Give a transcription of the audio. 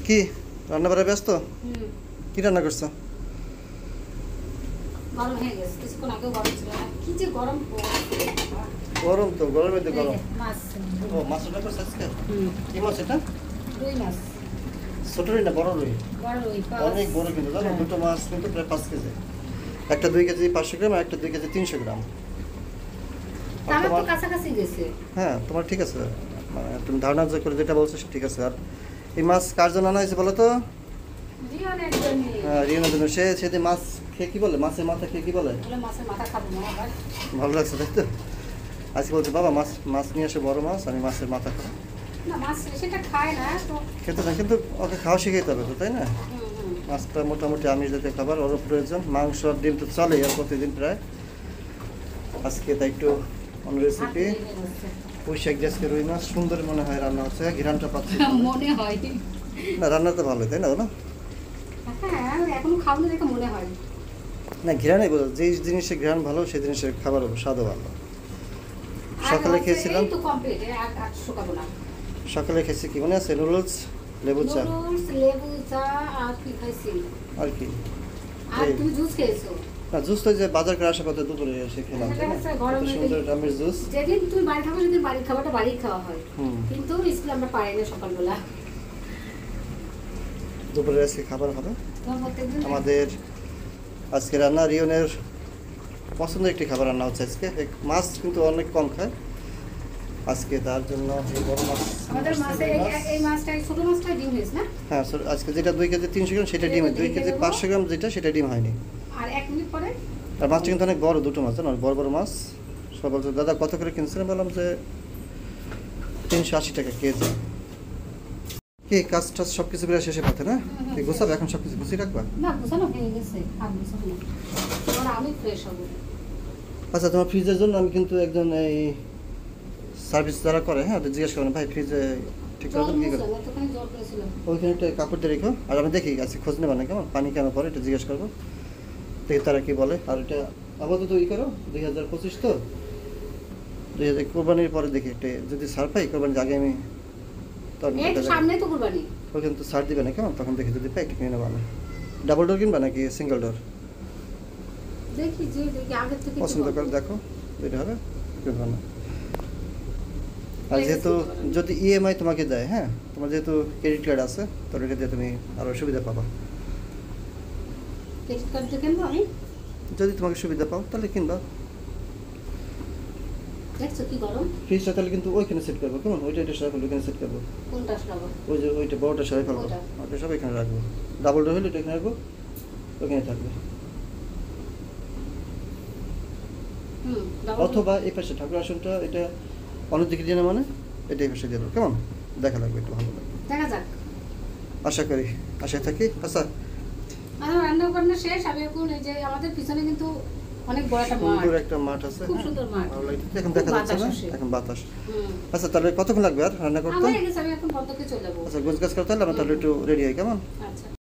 কি রান্না বাড়া ব্যস্ত? কি রান্না করছো? গরম হয়ে গেছে, কিছুক্ষণ আগেও গরম ছিল না। কি যে গরম পড়ছে। গরম তো, গরমের মধ্যে গরম। মাছ। ও মাছ রান্না করছো আজকে? কি মাছ এটা? রুই মাছ। ছোট রুই না বড় রুই? বড় রুই। অনেক বড় কিন্তু জানো, দুটো মাছ কিন্তু প্রায় 5 কেজি। একটা 2 কেজি 500 গ্রাম আর একটা 2 কেজি 300 গ্রাম। আমার তো কাছাকাছি গেছে। হ্যাঁ তোমার ঠিক আছে, মানে তুমি ধারণা যে করে যেটা বলছো ঠিক আছে। আর এই মাছ কার জন্য আনা হয়েছে বলো তো? রিয়নের জন্য। হ্যাঁ রিয়নের জন্য। সে সেদিন মাছ খেয়ে কি বলে, মাছের মাথা খেয়ে কি বলে? বলে মাছের মাথা খাবো না আবার। ভালো লাগছে তাই তো? আজকে বলছে বাবা মাছ মাছ নিয়ে আসে, বড় মাছ, আমি মাছের মাথা খাবো। না মাছ সেটা খায় না তো। খেতে না, কিন্তু ওকে খাওয়া শিখাইতে হবে তো, তাই না? হুম। মাছটা মোটামুটি আমিষ জাতীয় খাবার, ওরও প্রয়োজন। মাংস আর ডিম তো চলেই আর প্রতিদিন প্রায়। আজকে তাই একটু অন্য রেসিপি। পুঁইশাক দিয়ে আজকে রুই মাছ সুন্দর মনে হয় রান্না হচ্ছে, ঘিরানটা পাচ্ছি। মনে হয় না রান্না তো ভালোই, তাই না? না হ্যাঁ এখন খাবো দেখে মনে হয় না, ঘিরানই বোঝা, যে জিনিসের ঘিরান ভালো সেই জিনিসের খাবার স্বাদও ভালো। সকালে খেয়েছিলাম, সকালে খেয়েছি কি মনে আছে? নুডলস, লেবু চা। লেবু চা আর কি খাইছি? আর কি? আর তুমি জুস খেয়েছো? না জুস তো যে বাজার করে আসা পথে দুপুরে এসে খেলাম, তাই না? কত সুন্দর আমের জুস। যেদিন তুমি বাড়ি থাকো সেদিন বাড়ির খাবারটা বাড়ি খাওয়া হয়, কিন্তু স্কুলে আমরা পারি না সকালবেলা। দুপুরে আজকে খাবার হবে আমাদের। আজকে রান্না রিয়নের পছন্দের একটি খাবার রান্না হচ্ছে আজকে। মাছ কিন্তু অনেক কম খায়, আজকে তার জন্য এই বড় মাছ। আমাদের মাছে এই মাছটা ছোট মাছটা ডিম হয়েছে না? হ্যাঁ আজকে যেটা 2 কেজি 300 গ্রাম সেটা ডিম, 2 কেজি 500 গ্রাম যেটা সেটা ডিম হয়নি। আর 1 মিনিট পরে আর মাছটা কিন্তু অনেক বড়, দুটো মাছ, জানো বড় বড় মাছ। সব বলছে দাদা কত করে কিনছিলেন, বললাম যে 380 টাকা কেজি। কি কাজ টাজ সব কিছু করে শেষে পথে না? কি গোছাবে এখন, সব কিছু গুছিয়ে রাখবা? না গোছানো হয়ে গেছে, আর গোছানো না, আর আমি ফ্রেশ হব। আচ্ছা তোমার ফ্রিজের জন্য আমি কিন্তু একজন এই সার্ভিস যারা করে, হ্যাঁ ওদের জিজ্ঞেস করেন ভাই ফ্রিজে ঠিক করে কি করে ওইখানে একটা কাপড় দিয়ে রেখো। আর আমি দেখি আজকে খোঁজ নেবা না কেমন, পানি কেন পরে এটা জিজ্ঞেস করবো, দেখি তারা কি বলে। আর এটা আপাতত ই করো, 2025 তো 2000 কোরবানির পরে দেখি এটা যদি ছাড় পাই, কোরবানির আগে আমি সামনে তো কুরবানি, ওইখানে তো ছাড় দিবে না কেমন, তখন দেখি যদি পাই একটা কিনে নেবো। না ডাবল ডোর কিনবা নাকি সিঙ্গেল ডোর? দেখি যে দেখি আগে থেকে পছন্দ করে দেখো যেটা হবে কিনবা না। আর যেহেতু যদি ইএমআই তোমাকে দেয়, হ্যাঁ তোমার যেহেতু ক্রেডিট কার্ড আছে তোর এটা দিয়ে তুমি আরও সুবিধা পাবা। ক্রেডিট কার্ড দিয়ে কিনবো আমি? যদি তোমাকে সুবিধা পাও তাহলে কিনবা। দেখছো কি গরম? ফ্রিজটা তাহলে কিন্তু ওইখানে সেট করবো কেমন, ওইটা এটা সবাই ওইখানে সেট করবো। কোনটা সরাবো? ওই যে ওইটা বড়টা সবাই ফেলবো, ওইটা সব এখানে রাখবো। ডাবল ডোর হলে এটা এখানে রাখবো, ওইখানে থাকবে। অথবা এই পাশে ঠাকুর আসনটা এটা অন্যদিকে দিয়ে না, মানে এটা এই পাশে দিয়ে দেবো কেমন, দেখা লাগবে, একটু ভালো লাগবে, দেখা যাক, আশা করি, আশায় থাকি। আচ্ছা আমার রান্না বান্না শেষ। আমি এখন এই যে আমাদের পিছনে কিন্তু অনেক বড় একটা মাঠ, সুন্দর একটা মাঠ আছে, খুব সুন্দর মাঠ, ভালো লাগে। এখন দেখা যাচ্ছে না, এখন বাতাস। আচ্ছা তাহলে কতক্ষণ লাগবে আর রান্না করতে? আমি এখন বন্ধ করে চলে যাবো। আচ্ছা গোছগাছ করতে হলে আমরা তাহলে একটু রেডি হই কেমন? আচ্ছা।